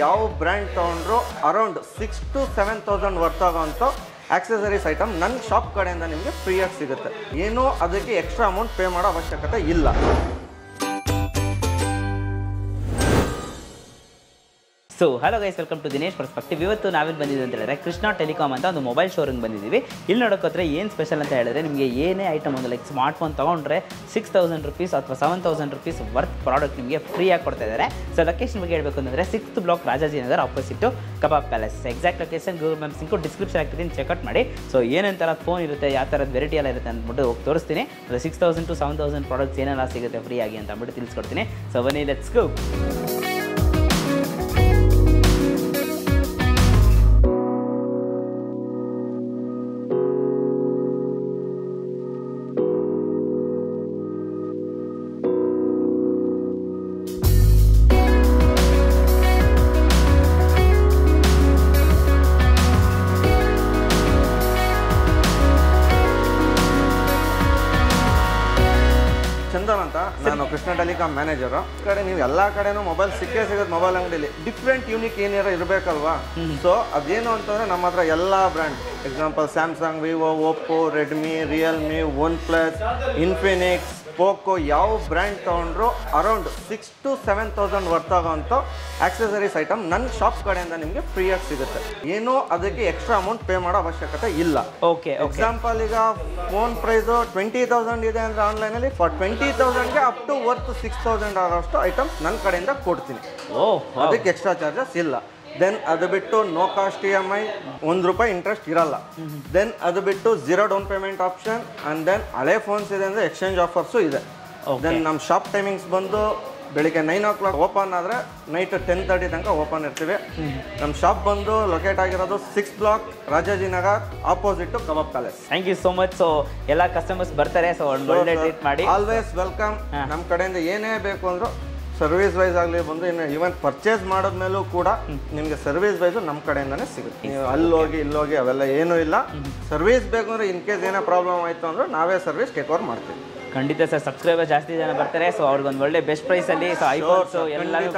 ಯಾವ ಬ್ರ್ಯಾಂಡ್ ತೊಗೊಂಡ್ರು around 6,000 to 7,000 worth ಆಗೋಂಥ ಆಕ್ಸೆಸರೀಸ್ ಐಟಮ್ ನನ್ನ ಶಾಪ್ ಕಡೆಯಿಂದ ನಿಮಗೆ ಫ್ರೀಯಾಗಿ ಸಿಗುತ್ತೆ. ಏನೂ ಅದಕ್ಕೆ ಎಕ್ಸ್ಟ್ರಾ ಅಮೌಂಟ್ ಪೇ ಮಾಡೋ ಅವಶ್ಯಕತೆ ಇಲ್ಲ. So hello guys, welcome to Dinesh perspective. ಇವತ್ತು ನಾವೇನು ಬಂದಿದ್ದೀವಿ ಅಂತ ಹೇಳಿದ್ರೆ ಕೃಷ್ಣ ಟೆಲಿಕಾಮ್ ಅಂತ ಒಂದು ಮೊಬೈಲ್ ಶೋರೂಮ್ ಬಂದಿದ್ದೀವಿ. ಇಲ್ಲಿ ನೋಡೋಕ್ಕೋದ್ರೆ ಏನು ಸ್ಪೆಷಲ್ ಅಂತ ಹೇಳಿದ್ರೆ ನಿಮಗೆ ಏನೇ ಐಟಮ್ ಒಂದು ಲೈಕ್ ಸ್ಮಾರ್ಟ್ ಫೋನ್ ತೊಗೊಂಡ್ರೆ 6,000 rupees ಅಥವಾ 7,000 rupees ವರ್ತ್ ಪ್ರಾಡಕ್ಟ್ ನಿಮಗೆ ಫ್ರೀಯಾಗಿ ಕೊಡ್ತಾ ಇದ್ದಾರೆ. ಸೊ ಲೊಕೇಶನ್ ಬಗ್ಗೆ ಹೇಳಬೇಕು ಅಂತಂದರೆ 6th ಬ್ಲಾಕ್ ರಾಜಾಜಿನಗರ್ ಆಪೋಸಿಟ್ ಕಬಾಬ್ palace. Exact location Google Maps link description ಆಗ್ತಿದ್ದೀನಿ, ಚೆಕ್ಔಟ್ ಮಾಡಿ. ಸೊ ಏನೇನು ಥರ ಫೋನ್ ಇರುತ್ತೆ, ಯಾವ ಥರದ ವೆರೈಟಿ ಎಲ್ಲ ಇರುತ್ತೆ ಅಂದ್ಬಿಟ್ಟು ಹೋಗಿ ತೋರಿಸ್ತೀನಿ. ಅದು 6,000 to 7,000 ಪ್ರಾಡಕ್ಟ್ಸ್ ಏನೆಲ್ಲ ಸಿಗುತ್ತೆ ಫ್ರೀಯಾಗಿ ಅಂತ ಅಂದ್ಬಿಟ್ಟು ತಿಳಿಸ್ಕೊಡ್ತೀನಿ. ಸೊ ಬನ್ನಿ, ಲೆಟ್ಸ್ ಗೋ. ಚಂದನ್ ಅಂತ, ನಾನು ಕೃಷ್ಣ ಟೆಲಿಕಾಮ್ ಮ್ಯಾನೇಜರು. ಕಡೆ ನೀವು ಎಲ್ಲ ಕಡೆನೂ ಮೊಬೈಲ್ ಸಿಕ್ಕೇ ಸಿಗೋದು ಮೊಬೈಲ್ ಅಂಗಡಿಲಿ. ಡಿಫ್ರೆಂಟ್ ಯೂನಿಕ್ ಏನಾರ ಇರಬೇಕಲ್ವಾ? ಸೊ ಅದೇನು ಅಂತಂದರೆ ನಮ್ಮ ಹತ್ರ ಎಲ್ಲ brand, example Samsung, Vivo, Oppo, Redmi, Realme, OnePlus, Infinix, Poco, ಯಾವ ಬ್ರ್ಯಾಂಡ್ ತೊಗೊಂಡ್ರು ಅರೌಂಡ್ 6,000 to 7,000 ವರ್ತ್ ಆಗೋಂಥ ಆಕ್ಸೆಸರೀಸ್ ಐಟಮ್ ನನ್ನ ಶಾಪ್ ಕಡೆಯಿಂದ ನಿಮಗೆ ಫ್ರೀಯಾಗಿ ಸಿಗುತ್ತೆ. ಏನೂ ಅದಕ್ಕೆ ಎಕ್ಸ್ಟ್ರಾ ಅಮೌಂಟ್ ಪೇ ಮಾಡೋ ಅವಶ್ಯಕತೆ ಇಲ್ಲ. ಓಕೆ, ಎಕ್ಸಾಂಪಲ್ ಈಗ ಫೋನ್ ಪ್ರೈಸು 20,000 ಇದೆ ಅಂದರೆ ಆನ್ಲೈನಲ್ಲಿ ಫಾರ್ 20,000ಗೆ ಅಪ್ ಟು ವರ್ತ್ 6,000 ಆಗೋಷ್ಟು ಐಟಮ್ಸ್ ನನ್ನ ಕಡೆಯಿಂದ ಕೊಡ್ತೀನಿ. ಅದಕ್ಕೆ ಎಕ್ಸ್ಟ್ರಾ ಚಾರ್ಜಸ್ ಇಲ್ಲ. ದೆನ್ ಅದು ಬಿಟ್ಟು ನೋ ಕಾಸ್ಟ್ EMI, ₹1 ಇಂಟ್ರೆಸ್ಟ್ ಇರಲ್ಲ. ದೆನ್ ಅದು ಬಿಟ್ಟು 0 down payment option. And then ಹಳೆ ಫೋನ್ಸ್ ಇದೆ ಅಂದರೆ ಎಕ್ಸ್ಚೇಂಜ್ ಆಫರ್ಸು ಇದೆ. ದೆನ್ ನಮ್ಮ ಶಾಪ್ ಟೈಮಿಂಗ್ಸ್ ಬಂದು ಬೆಳಿಗ್ಗೆ 9 o'clock ಓಪನ್ ಆದರೆ ನೈಟ್ 10:30 ತನಕ ಓಪನ್ ಇರ್ತೀವಿ. ನಮ್ಮ ಶಾಪ್ ಬಂದು ಲೊಕೇಟ್ ಆಗಿರೋದು 6th block Rajajinagar opposite kebab Palace. Thank you so much. So ಎಲ್ಲ ಕಸ್ಟಮರ್ಸ್ ಬರ್ತಾರೆ, ಸೊ ಒಳ್ಳೆ ಟ್ರೀಟ್ ಮಾಡಿ. Always welcome. ನಮ್ಮ ಕಡೆಯಿಂದ ಏನೇ ಬೇಕು ಅಂದರೂ ಸರ್ವಿಸ್ ವೈಸ್ ಆಗಲಿ ಬಂದು, ಇನ್ನು ಈವನ್ ಪರ್ಚೇಸ್ ಮಾಡೋದ್ಮೇಲೂ ಕೂಡ ನಿಮಗೆ ಸರ್ವಿಸ್ ವೈಸು ನಮ್ಮ ಕಡೆಯಿಂದನೇ ಸಿಗುತ್ತೆ. ನೀವು ಅಲ್ಲೋಗಿ ಇಲ್ಲೋಗಿ ಅವೆಲ್ಲ ಏನೂ ಇಲ್ಲ. ಸರ್ವಿಸ್ ಬೇಕು ಅಂದರೆ ಇನ್ ಕೇಸ್ ಏನೋ ಪ್ರಾಬ್ಲಮ್ ಆಯಿತು ಅಂದರೆ ನಾವೇ ಸರ್ವಿಸ್ ಟೇಕ್ ಓವರ್ ಮಾಡ್ತೀವಿ. ಖಂಡಿತ ಸರ್, ಸಬ್ಸ್ಕ್ರೈಬರ್ ಜಾಸ್ತಿ ಜನ ಬರ್ತಾರೆ. ಸೊ ಅವ್ರಿಗೊಂದು ಒಳ್ಳೆ ಬೆಸ್ಟ್ ಪ್ರೈಸಲ್ಲಿ ಸೊ ಐಫೋನ್ಸ್ ಎಲ್ಲರೂ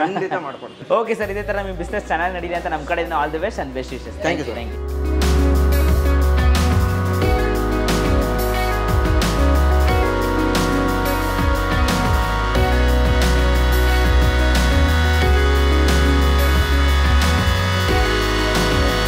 ಖಂಡಿತ ಮಾಡ್ಕೊಡ್ತೀವಿ. ಓಕೆ ಸರ್, ಇದೇ ಥರ ನಿಮ್ಮ ಬಿಸ್ನೆಸ್ ಚೆನ್ನಾಗಿ ನಡೀಲಿ ಅಂತ ನಮ್ಮ ಕಡೆಯಿಂದ all the best and best wishes. Thank you.